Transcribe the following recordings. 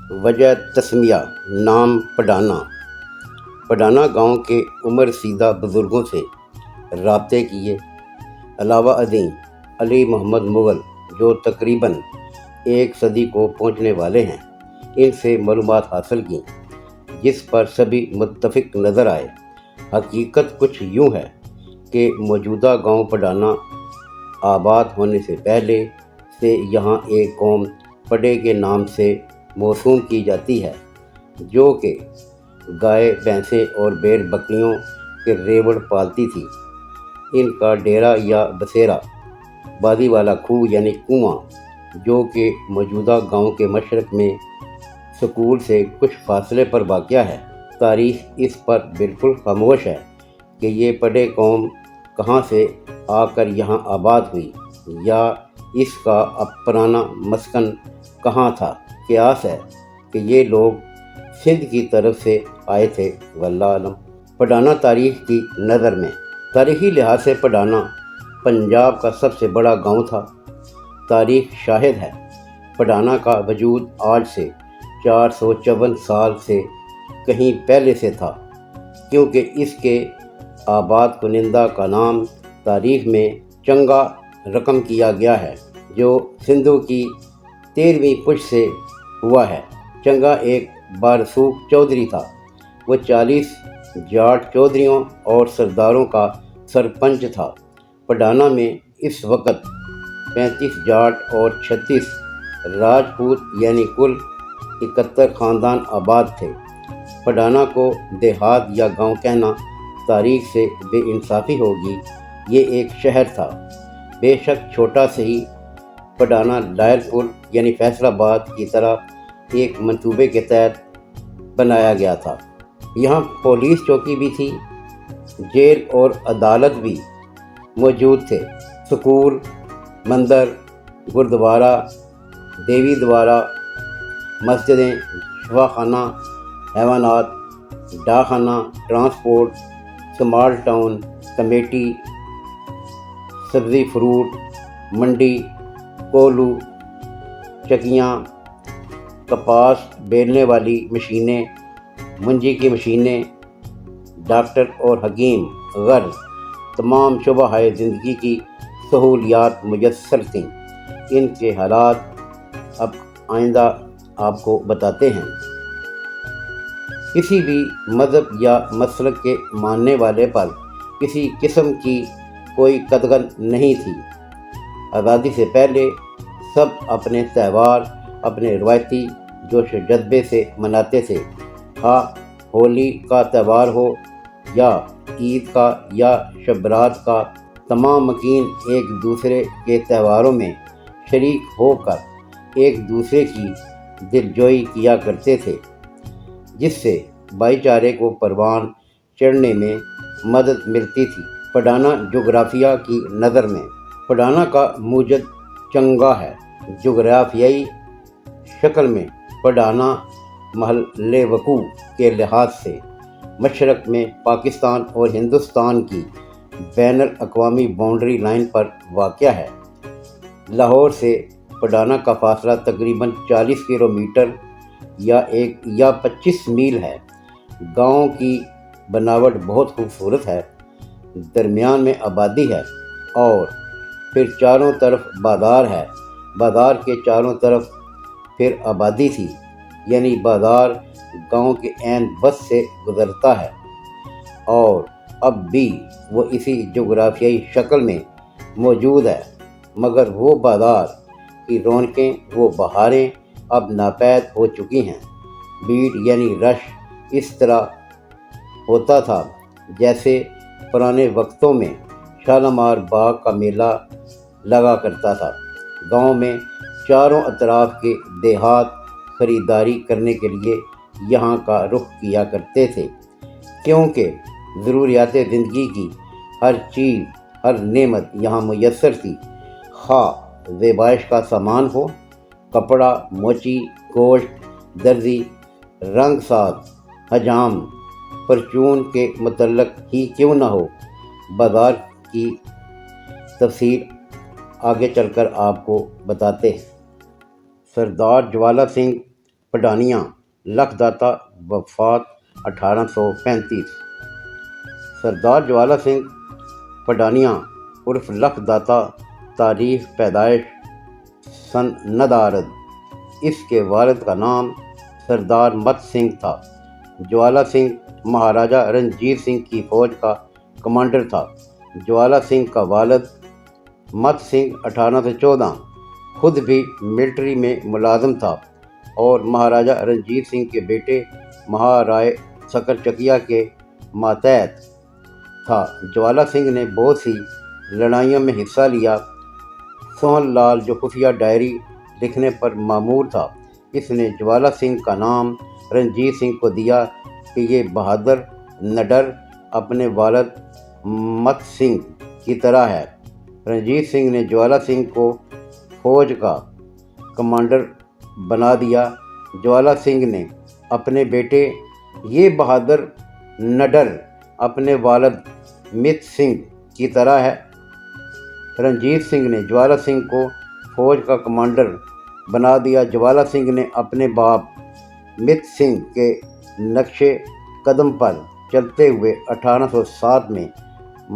وجہ تسمیہ: نام پڈانا۔ پڈانا گاؤں کے عمر رسیدہ بزرگوں سے رابطے کیے، علاوہ ازیں علی محمد مغل جو تقریباً 1 صدی کو پہنچنے والے ہیں، ان سے معلومات حاصل کیں، جس پر سبھی متفق نظر آئے۔ حقیقت کچھ یوں ہے کہ موجودہ گاؤں پڈانا آباد ہونے سے پہلے سے یہاں ایک قوم پڈے کے نام سے موسوم کی جاتی ہے، جو کہ گائے، بھینسیں اور بھیڑ بکریوں کے ریوڑ پالتی تھی۔ ان کا ڈیرا یا بسیرا بادی والا کھوہ یعنی کنواں، جو کہ موجودہ گاؤں کے مشرق میں سکول سے کچھ فاصلے پر واقع ہے۔ تاریخ اس پر بالکل خاموش ہے کہ یہ پڈے قوم کہاں سے آ کر یہاں آباد ہوئی یا اس کا پرانا مسکن کہاں تھا۔ قیاس ہے کہ یہ لوگ سندھ کی طرف سے آئے تھے، واللہ اعلم۔ پڈانا تاریخ کی نظر میں تاریخی لحاظ سے پڈانا پنجاب کا سب سے بڑا گاؤں تھا۔ تاریخ شاہد ہے پڈانا کا وجود آج سے 454 سال سے کہیں پہلے سے تھا، کیونکہ اس کے آباد کنندہ کا نام تاریخ میں چنگا رقم کیا گیا ہے، جو سندھوں کی 13ویں پشت سے ہوا ہے۔ چنگا ایک بارسوک چودھری تھا۔ وہ 40 جاٹ چودھریوں اور سرداروں کا سرپنچ تھا۔ پڈانا میں اس وقت 35 جاٹ اور 36 راجپوت یعنی کل 71 خاندان آباد تھے۔ پڈانا کو دیہات یا گاؤں کہنا تاریخ سے بے انصافی ہوگی۔ یہ ایک شہر تھا، بے شک چھوٹا سہی۔ پڈانا لائر پور یعنی فیصل آباد کی طرح ایک منصوبے کے تحت بنایا گیا تھا۔ یہاں پولیس چوکی بھی تھی، جیل اور عدالت بھی موجود تھے۔ سکول، مندر، گردوارہ، دیوی دوارہ، مسجدیں، شفاخانہ، حیوانات، ڈاک خانہ، ٹرانسپورٹ، سمال ٹاؤن کمیٹی، سبزی فروٹ منڈی، کولو، چکیاں، کپاس بیلنے والی مشینیں، منجی کی مشینیں، ڈاکٹر اور حکیم، غرض تمام شعبہ زندگی کی سہولیات میسر تھیں۔ ان کے حالات اب آئندہ آپ کو بتاتے ہیں۔ کسی بھی مذہب یا مسلک کے ماننے والے پر کسی قسم کی کوئی قدغن نہیں تھی۔ آزادی سے پہلے سب اپنے تہوار اپنے روایتی جوش و جذبے سے مناتے تھے، خواہ ہولی کا تہوار ہو یا عید کا یا شب برات کا۔ تمام مکین ایک دوسرے کے تہواروں میں شریک ہو کر ایک دوسرے کی دلجوئی کیا کرتے تھے، جس سے بھائی چارے کو پروان چڑھنے میں مدد ملتی تھی۔ پڈانا جغرافیہ کی نظر میں پڈانا کا موجد چنگا ہے۔ جغرافیائی شکل میں پڈانا محل وقوع کے لحاظ سے مشرق میں پاکستان اور ہندوستان کی بین الاقوامی باؤنڈری لائن پر واقع ہے۔ لاہور سے پڈانا کا فاصلہ تقریباً 40 کلومیٹر یا 25 میل ہے۔ گاؤں کی بناوٹ بہت خوبصورت ہے۔ درمیان میں آبادی ہے اور پھر چاروں طرف بازار ہے۔ بازار کے چاروں طرف پھر آبادی تھی، یعنی بازار گاؤں کے عین وسط سے گزرتا ہے اور اب بھی وہ اسی جغرافیائی شکل میں موجود ہے، مگر وہ بازار کی رونقیں، وہ بہاریں اب ناپید ہو چکی ہیں۔ بھیڑ یعنی رش اس طرح ہوتا تھا جیسے پرانے وقتوں میں شالمار باغ کا میلہ لگا کرتا تھا۔ گاؤں میں چاروں اطراف کے دیہات خریداری کرنے کے لیے یہاں کا رخ کیا کرتے تھے، کیونکہ ضروریات زندگی کی ہر چیز، ہر نعمت یہاں میسر تھی، خواہ زیبائش کا سامان ہو، کپڑا، موچی، گوشت، درزی، رنگ ساز، حجام، پرچون کے متعلق ہی کیوں نہ ہو۔ بازار کی تفصیل آگے چل کر آپ کو بتاتے ہیں۔ سردار جوالا سنگھ پڈانیاں لکھ داتا وفات 1835۔ سردار جوالا سنگھ پڈانیاں عرف لکھ داتا تاریخ پیدائش سن ندارد۔ اس کے والد کا نام سردار مت سنگھ تھا۔ جوالا سنگھ مہاراجہ رنجیت سنگھ کی فوج کا کمانڈر تھا۔ جوالا سنگھ کا والد مت سنگھ 1814 خود بھی ملٹری میں ملازم تھا اور مہاراجہ رنجیت سنگھ کے بیٹے مہارائے سکرچکیا کے ماتحت تھا۔ جوالا سنگھ نے بہت سی لڑائیوں میں حصہ لیا۔ سوہن لال جو خفیہ ڈائری لکھنے پر مامور تھا، اس نے جوالا سنگھ کا نام رنجیت سنگھ کو دیا کہ یہ بہادر نڈر اپنے والد مت سنگھ کی طرح ہے۔ رنجیت سنگھ نے جوالا سنگھ کو فوج کا کمانڈر بنا دیا۔ جوالا سنگھ نے اپنے بیٹے یہ بہادر نڈر اپنے والد مت سنگھ کی طرح ہے۔ رنجیت سنگھ نے جوالا سنگھ کو فوج کا کمانڈر بنا دیا۔ جوالا سنگھ نے اپنے باپ مت سنگھ کے نقش قدم پر چلتے ہوئے 1807 میں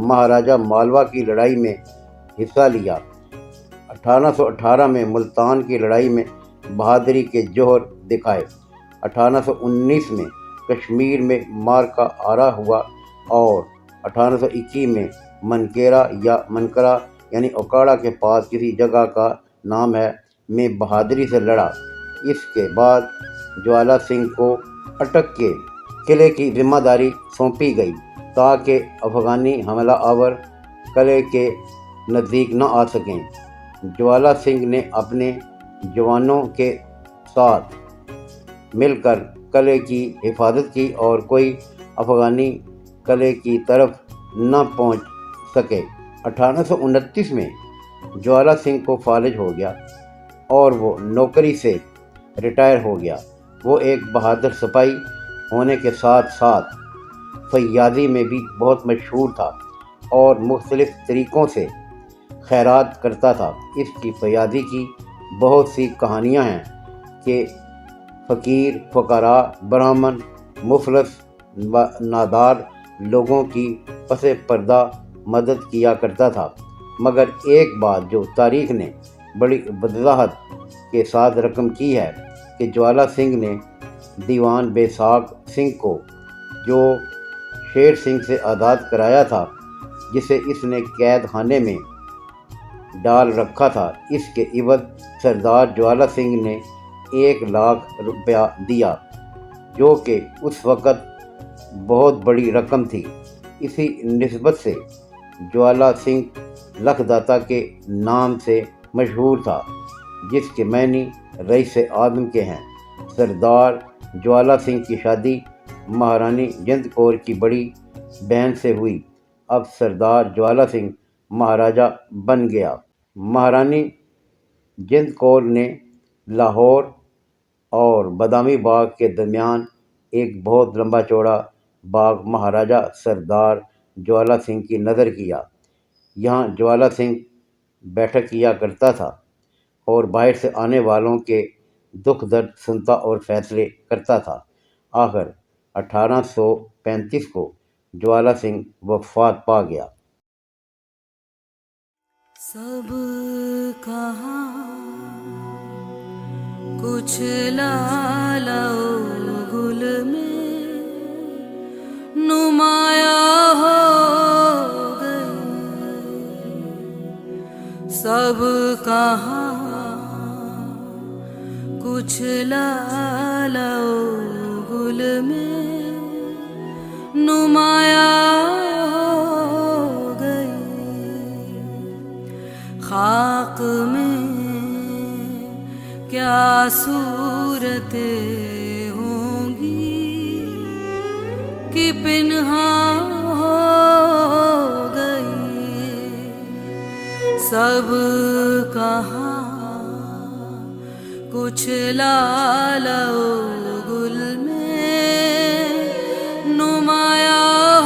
مہاراجہ مالوا کی لڑائی میں حصہ لیا۔ 1818 میں ملتان کی لڑائی میں بہادری کے جوہر دکھائے۔ 1819 میں کشمیر میں معرکہ آرا ہوا اور 1821 میں منکیرا یا منکرا یعنی اوکاڑا کے پاس کسی جگہ کا نام ہے میں بہادری سے لڑا۔ اس کے بعد جوالا سنگھ کو اٹک کے قلعے کی ذمہ داری سونپی گئی تاکہ افغانی حملہ آور قلعے کے نزدیک نہ آ سکیں۔ جوالا سنگھ نے اپنے جوانوں کے ساتھ مل کر قلعے کی حفاظت کی اور کوئی افغانی قلعے کی طرف نہ پہنچ سکے۔ 1829 میں جوالا سنگھ کو فالج ہو گیا اور وہ نوکری سے ریٹائر ہو گیا۔ وہ ایک بہادر سپاہی ہونے کے ساتھ ساتھ فیاضی میں بھی بہت مشہور تھا اور مختلف طریقوں سے خیرات کرتا تھا۔ اس کی فیاضی کی بہت سی کہانیاں ہیں کہ فقیر، فقراء، برہمن، مفلس و نادار لوگوں کی پس پردہ مدد کیا کرتا تھا۔ مگر ایک بات جو تاریخ نے بڑی وضاحت کے ساتھ رقم کی ہے کہ جوالا سنگھ نے دیوان بیساکھ سنگھ کو جو شیر سنگھ سے آزاد کرایا تھا، جسے اس نے قید خانے میں ڈال رکھا تھا، اس کے عوض سردار جوالا سنگھ نے 1,00,000 روپیہ دیا، جو کہ اس وقت بہت بڑی رقم تھی۔ اسی نسبت سے جوالا سنگھ لکھ داتا کے نام سے مشہور تھا، جس کے معنی رئیس اعظم کے ہیں۔ سردار جوالا سنگھ کی شادی مہارانی جند کور کی بڑی بہن سے ہوئی۔ اب سردار جوالا سنگھ مہاراجہ بن گیا۔ مہارانی جند کور نے لاہور اور بادامی باغ کے درمیان ایک بہت لمبا چوڑا باغ مہاراجہ سردار جوالا سنگھ کی نظر کیا۔ یہاں جوالا سنگھ بیٹھک کیا کرتا تھا اور باہر سے آنے والوں کے دکھ درد سنتا اور فیصلے کرتا تھا۔ آخر 1835 کو جوالا سنگھ وفات پا گیا۔ سب کہاں کچھ لالا گل میں نمایاں ہو گئی، سب کہاں کچھ لالا گل میں نمایاں ہو گئی، خاک میں کیا صورتیں ہوں گی کہ پنہاں ہو گئی، سب کہاں کچھ لالا گل میں نمایاں